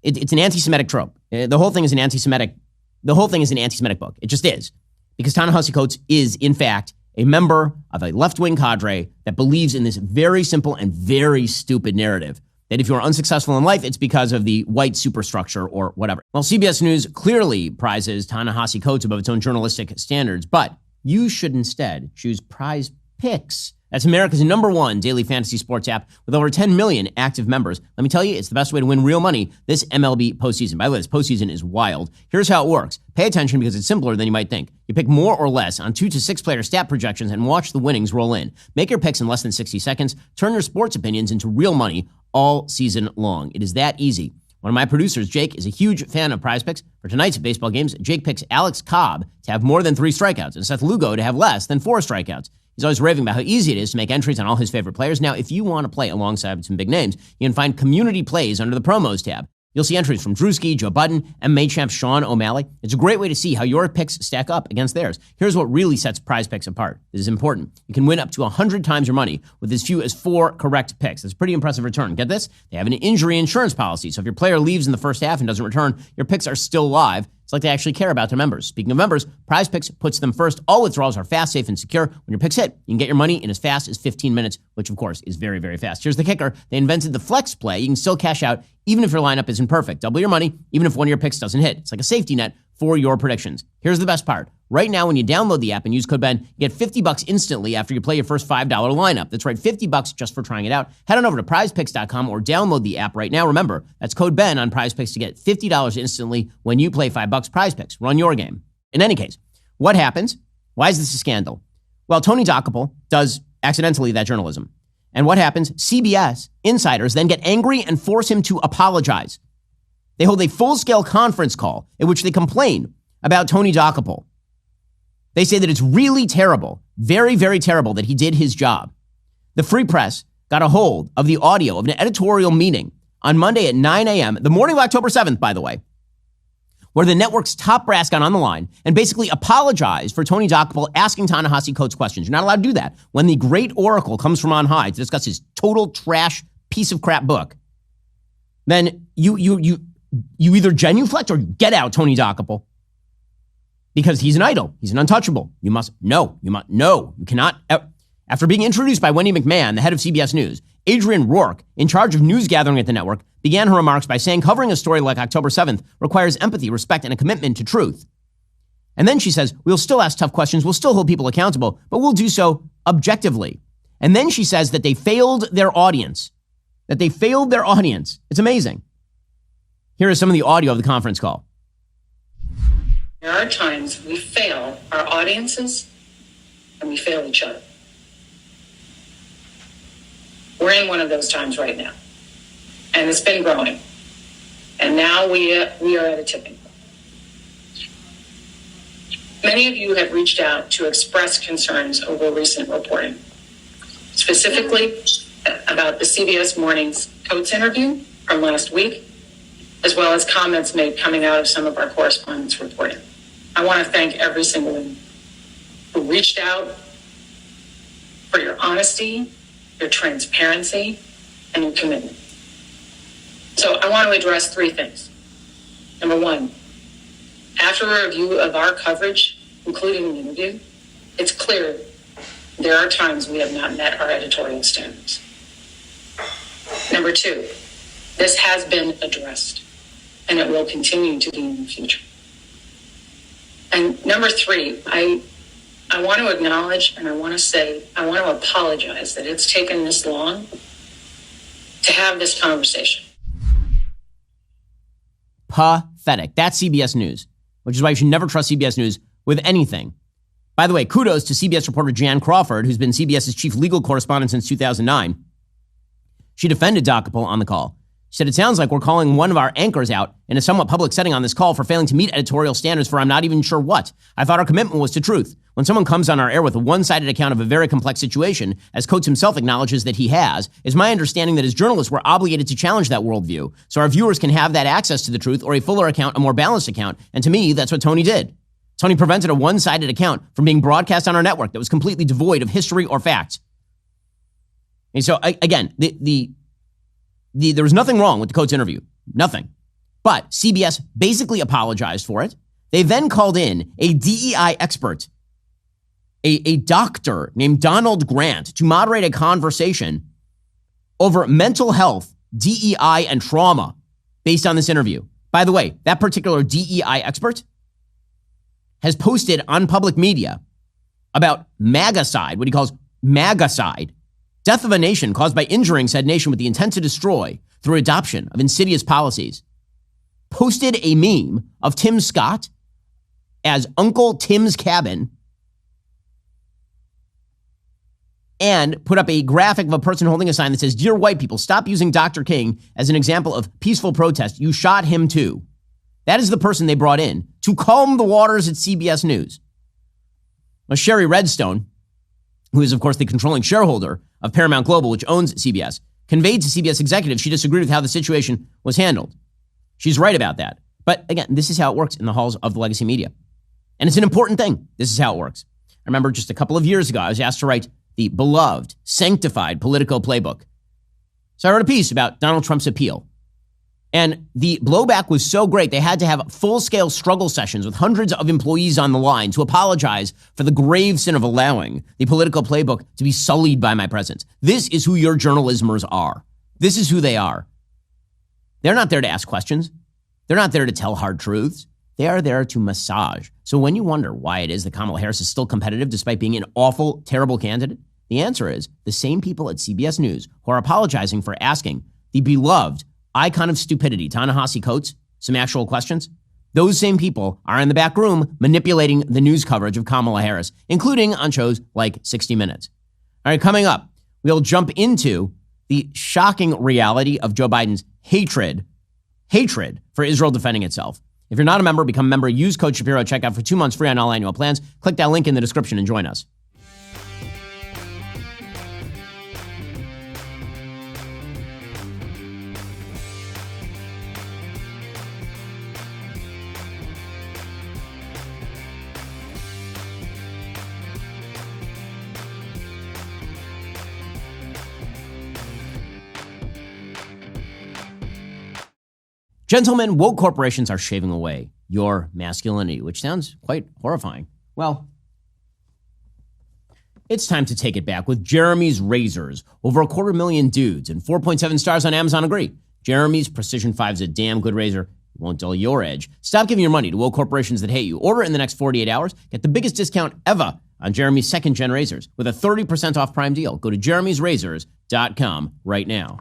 It's an anti-Semitic trope. The whole thing is an anti-Semitic book. It just is. Because Ta-Nehisi Coates is, in fact, a member of a left-wing cadre that believes in this very simple and very stupid narrative that if you're unsuccessful in life, it's because of the white superstructure or whatever. Well, CBS News clearly prizes Ta-Nehisi Coates above its own journalistic standards, but you should instead choose Prize Picks. That's America's #1 daily fantasy sports app with over 10 million active members. Let me tell you, it's the best way to win real money this MLB postseason. By the way, this postseason is wild. Here's how it works. Pay attention because it's simpler than you might think. You pick more or less on 2 to 6 player stat projections and watch the winnings roll in. Make your picks in less than 60 seconds. Turn your sports opinions into real money all season long. It is that easy. One of my producers, Jake, is a huge fan of Prize Picks. For tonight's baseball games, Jake picks Alex Cobb to have more than 3 strikeouts and Seth Lugo to have less than 4 strikeouts. He's always raving about how easy it is to make entries on all his favorite players. Now, if you want to play alongside some big names, you can find community plays under the promos tab. You'll see entries from Drewski, Joe Budden, MMA champ Sean O'Malley. It's a great way to see how your picks stack up against theirs. Here's what really sets Prize Picks apart. This is important. You can win up to 100 times your money with as few as 4 correct picks. That's a pretty impressive return. Get this? They have an injury insurance policy, so if your player leaves in the first half and doesn't return, your picks are still live. It's like they actually care about their members. Speaking of members, Prize Picks puts them first. All withdrawals are fast, safe, and secure. When your picks hit, you can get your money in as fast as 15 minutes, which of course is very, very fast. Here's the kicker. They invented the flex play. You can still cash out even if your lineup isn't perfect. Double your money even if one of your picks doesn't hit. It's like a safety net for your predictions. Here's the best part. Right now, when you download the app and use code Ben, you get $50 instantly after you play your first $5 lineup. That's right, $50 just for trying it out. Head on over to prizepicks.com or download the app right now. Remember, that's code Ben on Prize Picks to get $50 instantly when you play $5 Prize Picks. Run your game. In any case, what happens? Why is this a scandal? Well, Tony Dokoupil does accidentally that journalism. And what happens? CBS insiders then get angry and force him to apologize. They hold a full-scale conference call in which they complain about Tony Dokoupil. They say that it's really terrible, very, very terrible that he did his job. The Free Press got a hold of the audio of an editorial meeting on Monday at 9 a.m., the morning of October 7th, by the way, where the network's top brass got on the line and basically apologized for Tony Dokoupil asking Ta-Nehisi Coates questions. You're not allowed to do that. When the great oracle comes from on high to discuss his total trash piece of crap book, then you either genuflect or get out, Tony Dokoupil. Because he's an idol. He's an untouchable. You cannot. After being introduced by Wendy McMahon, the head of CBS News, Adrienne Rourke, in charge of news gathering at the network, began her remarks by saying covering a story like October 7th requires empathy, respect, and a commitment to truth. And then she says, we'll still ask tough questions, we'll still hold people accountable, but we'll do so objectively. And then she says that they failed their audience. It's amazing. Here is some of the audio of the conference call. There are times we fail our audiences and we fail each other. We're in one of those times right now. And it's been growing. And now we are at a tipping point. Many of you have reached out to express concerns over recent reporting, specifically about the CBS Morning's Coates interview from last week, as well as comments made coming out of some of our correspondents' reporting. I want to thank every single one who reached out for your honesty, your transparency, and your commitment. So I want to address three things. Number one, after a review of our coverage, including the interview, it's clear there are times we have not met our editorial standards. Number two, this has been addressed, and it will continue to be in the future. And number three, I want to acknowledge and I want to apologize that it's taken this long to have this conversation. Pathetic. That's CBS News, which is why you should never trust CBS News with anything. By the way, kudos to CBS reporter Jan Crawford, who's been CBS's chief legal correspondent since 2009. She defended Dokoupil on the call. She said, it sounds like we're calling one of our anchors out in a somewhat public setting on this call for failing to meet editorial standards for I'm not even sure what. I thought our commitment was to truth. When someone comes on our air with a one-sided account of a very complex situation, as Coates himself acknowledges that he has, it's my understanding that as journalists, we're obligated to challenge that worldview so our viewers can have that access to the truth or a fuller account, a more balanced account. And to me, that's what Tony did. Tony prevented a one-sided account from being broadcast on our network that was completely devoid of history or facts. And so, again, there was nothing wrong with the Coates interview. Nothing. But CBS basically apologized for it. They then called in a DEI expert, a doctor named Donald Grant, to moderate a conversation over mental health, DEI, and trauma based on this interview. By the way, that particular DEI expert has posted on public media about MAGA-cide, what he calls MAGA-cide, death of a nation caused by injuring said nation with the intent to destroy through adoption of insidious policies. Posted a meme of Tim Scott as Uncle Tim's cabin and put up a graphic of a person holding a sign that says, "Dear white people, stop using Dr. King as an example of peaceful protest. You shot him too." That is the person they brought in to calm the waters at CBS News. Well, Sherry Redstone, who is, of course, the controlling shareholder of Paramount Global, which owns CBS, conveyed to CBS executives she disagreed with how the situation was handled. She's right about that. But again, this is how it works in the halls of the legacy media. And it's an important thing. This is how it works. I remember just a couple of years ago, I was asked to write the beloved, sanctified Politico playbook. So I wrote a piece about Donald Trump's appeal. And the blowback was so great, they had to have full-scale struggle sessions with hundreds of employees on the line to apologize for the grave sin of allowing the political playbook to be sullied by my presence. This is who your journalismers are. This is who they are. They're not there to ask questions. They're not there to tell hard truths. They are there to massage. So when you wonder why it is that Kamala Harris is still competitive despite being an awful, terrible candidate, the answer is the same people at CBS News who are apologizing for asking the beloved icon of stupidity, Ta-Nehisi Coates, some actual questions. Those same people are in the back room manipulating the news coverage of Kamala Harris, including on shows like 60 Minutes. All right, coming up, we'll jump into the shocking reality of Joe Biden's hatred for Israel defending itself. If you're not a member, become a member. Use code Shapiro at checkout for 2 months free on all annual plans. Click that link in the description and join us. Gentlemen, woke corporations are shaving away your masculinity, which sounds quite horrifying. Well, it's time to take it back with Jeremy's Razors. Over 250,000 dudes and 4.7 stars on Amazon agree. Jeremy's Precision 5 is a damn good razor. It won't dull your edge. Stop giving your money to woke corporations that hate you. Order in the next 48 hours. Get the biggest discount ever on Jeremy's second-gen razors with a 30% off prime deal. Go to jeremy'srazors.com right now.